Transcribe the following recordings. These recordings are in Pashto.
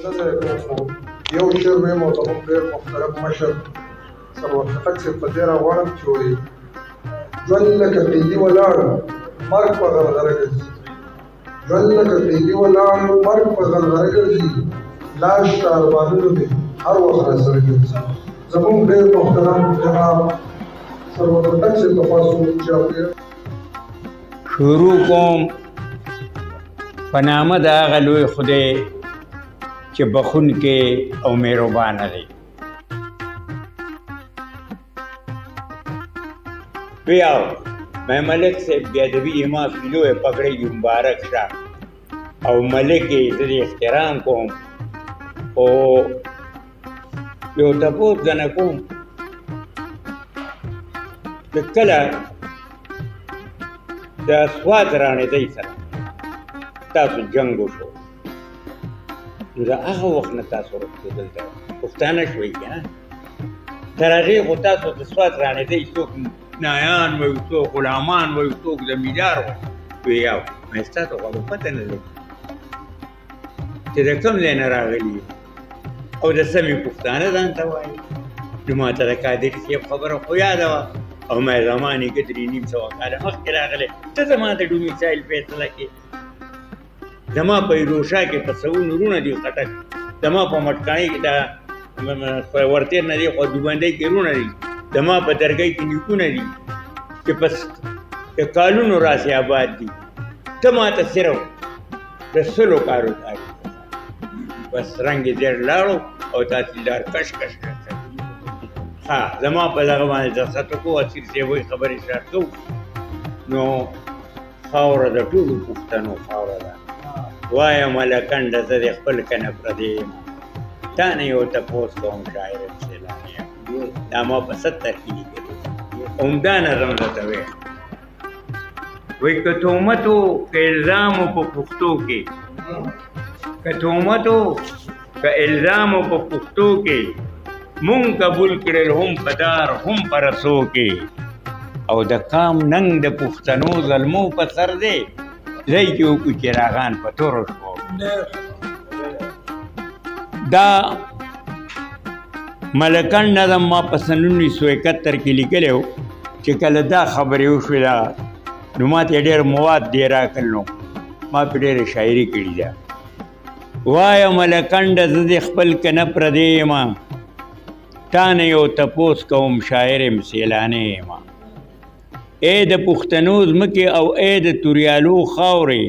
نه ځای کوم خو یو شعر ویم او زموږ ډېر محترم مشر سرور خټک صاحب په دې راغواړم چې وایي ژوند لکه قیدي ولاړ مرګ په غرغره ګرځي ژوند لکه قیدي ولاړ مرګ په غرغره ګرځي لاش د ارمانونو مې هر وخت راسره ګرځي زموږ ډېر محترم جناب سرور خټک صاحب ته خواست وکړو چې شروع کوم په نامه د هغه لوی خدای چې بخونکی او مهربانه دی. بیاو میں ملک سے بیادبی امام فیلو پکڑے گی مبارک شاہ او ملک زد احترام کوم او یو تپوس دنه کوم چې کله د سوات رانېدی سره تاسو جنګ وشو نو د هغه وخت نه تاسو وروسته دلته پښتانه شوئ که نه تر هغې خو تاسو د سوات رانېدی څوک نایان وایو څوک غلامان وایو څوک زمیندار وایي یو ما ستاسو خو به پته نه لګي چې د کوم ځای نه راغلي او د سمې پښتانه ځان ته وایي نو ما ته د قادر صاحب خبره خو یاده وه او ما زما نیکه 350 کاله مخکې راغلی ته زما د ډومیسایل فیصله کې زما په ایروشا کې په سوونو وروڼه دي خټک زما په مټکاڼي کې دا ورتېر نه دي خو دوبندۍ کې وروڼه دي زما په درګۍ کې نیکونه دي چې په کالونو راسې آباد دي ته ما ته صرف د سلو کارو تاریخ بس رنګ یې زیړ لاړو او تحصیلدار کش کش کړ ها زما په دغه باندې دقت وکړو اسیر صاحب وایي خبرې سټارټ کوو نو خاوره د ټولو پښتنو خاوره ده وایم هلکنډه زه د خپل کنه پردی یم تا نه یو تپوس کوم شاعر سیلانی یم دا ما په 70 کې لیکلي عمده نظم درته ویم وایي که تهمت و که الزام و په پښتو کې که تهمت و که الزام و په پښتو کې مونږ قبول کړل هم په دار هم په رسو کې او د کام ننګ د پښتنو ظلمو په سر دی ځای کې وکړو چراغان په تورو شپو دا ملکن نظم ما په سن 1971 کې لیکلی و چې کله دا خبرې وشوې دا نو ما ته ډېر مواد دی راکړل نو ما پې ډېره شاعري کړې ده وایم ملکنډه زه د خپل کنه پردی یم تا نه یو تپوس کوم شاعر یم سیلانی یم ای د پښتنو ځمکې او ای د توریالو خاورې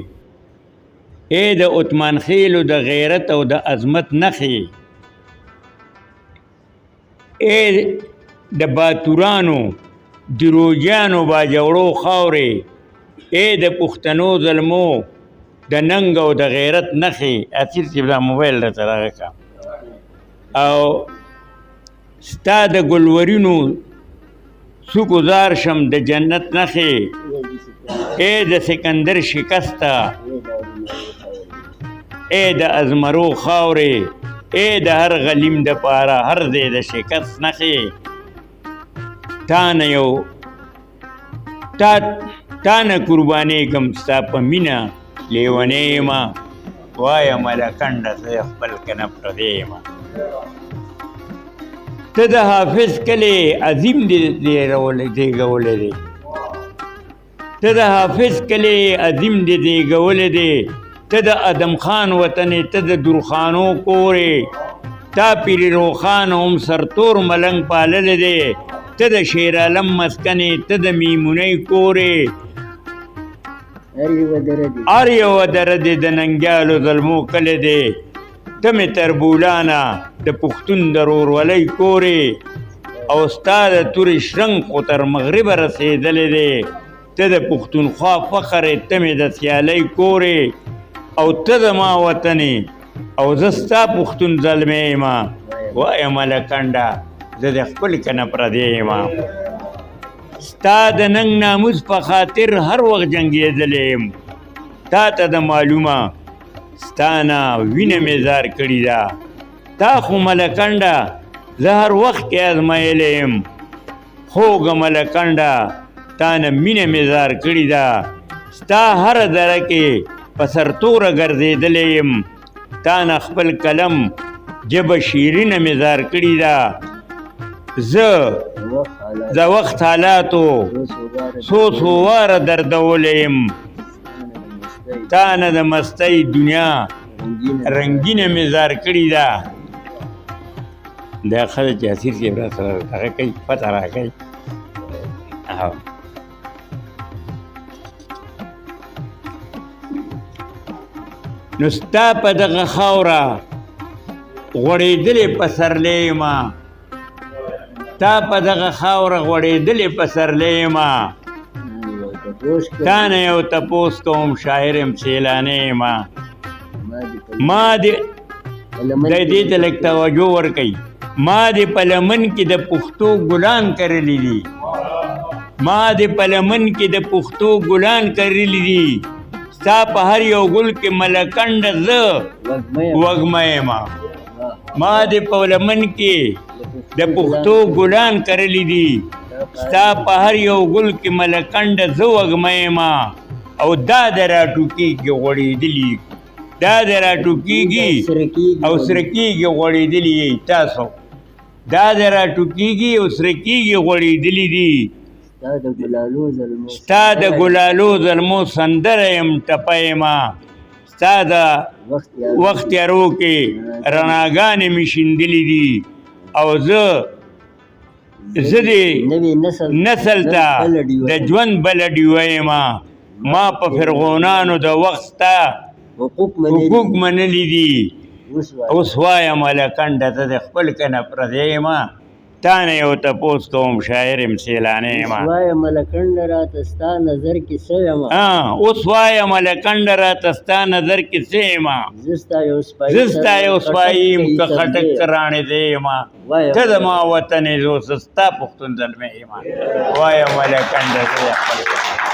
ای د عثمان خیلو د غیرت او د عظمت نښې ای د باتورانو دروجانو باجوړو خاورې ای د پښتنو ظلمو د ننګ او د غیرت نښې اسیر صاحب دا موبایل راته راغه کا او ستا د ګلورینو سوکوزار شم د جنت نښې ای د سکندر شکسته ای د ازمرو خاورې ای د هر غلیم د پاره هر ځای د شکست نښې تا نه قربانېږم ستا په مینه لیونی یم وایم هلکنډه زه خپل کنه پردی یم ته د حافظ کلی عظیم زیږولی دی ته د حافظ کلی عظیم دی زیږولی دی ته د ادم خان وطنې ته د درخانو کورې تا پیر روخان هم سرتور ملنګ پاللی دی ته د شیر عالم مسکنې ته د میمونۍ کورې هر یوه دره دی د ننګیالو ظلمو کلی دی ته مې تربولانه د پښتون د رورولۍ کورې او ستا د تورې شرنګ خو تر مغربه رسېدلی دی ته د پښتونخوا فخر یې ته مې د سیالۍ کورې او ته زما وطنې او زه ستا پښتون زلمی یم وایم هلکنډه زه د خپل کنه پردی یم ستا د ننګ ناموس په خاطر هر وخت جنګېدلی یم تا ته د معلومه ستا نه وینه مې زار کړې ده تا خو ملکنډه زه هر وخت کې ازمایلی یم خوږه ملکنډه تا نه مینه مې زار کړې ده ستا هره دره کې په سرتوره ګرځېدلی یم تا نه خپل قلم ژبه شیرینه مې زار کړې ده زه د وخت حالاتو څو واره دردولی یم تا نه د مستۍ دنیا رنګینه مې زار کړې ده دا ښه ده چې اسیر صاحب را سره هغه کوي پته راکوي نو ستا په دغه خاوره غوړېدلې پسرلی یمه تا په دغه خاوره غوړېدلې پسرلی یمه تا نه یو تپوس کوم شاعر یم سیلانی یمه ما دې دې ته لږ توجه ورکوئ ما دې په لمن کې د پښتو ګلان کرلي دي ما دې په لمن کې د پښتو ګلان کرلي دي ستا په هر یو ګل کې ملکنډه زه وږمه یمه ما دې په لمن کې د پښتو ګلان کرلي دي ستا په هر یو ګل کې ملکنډه زه وږمه یمه او دا د راټوکېږي غوړېدلي دا د راټوکېږي او سره کېږي غوړېدلي یې تاسو دا د راټوکېږي او سره کېږي غوړېدلي دي ستا د ګلالو زلمو سندره یم ټپه یمه ستا د وخت یارو کې رڼاګانې مې شیندلي دي او زه دې نسل ته د ژوند بله ډیوه یمه ما په فرعونانو د وخت ستا حقوق منلي دي اوس وایم لکنډه ته د خپل کنه پردی یمه تا نه یو تپوس کوم شاعر یم سیلانی یمه اوس وایم لکنډه راته ستا نظر کې څه یمه زه ستا یو سپایي یم که خټک راڼېدی یمه ته زما وطن یې زه اوس ستا پښتون زلمی یمه وایم لکنډه زه خپل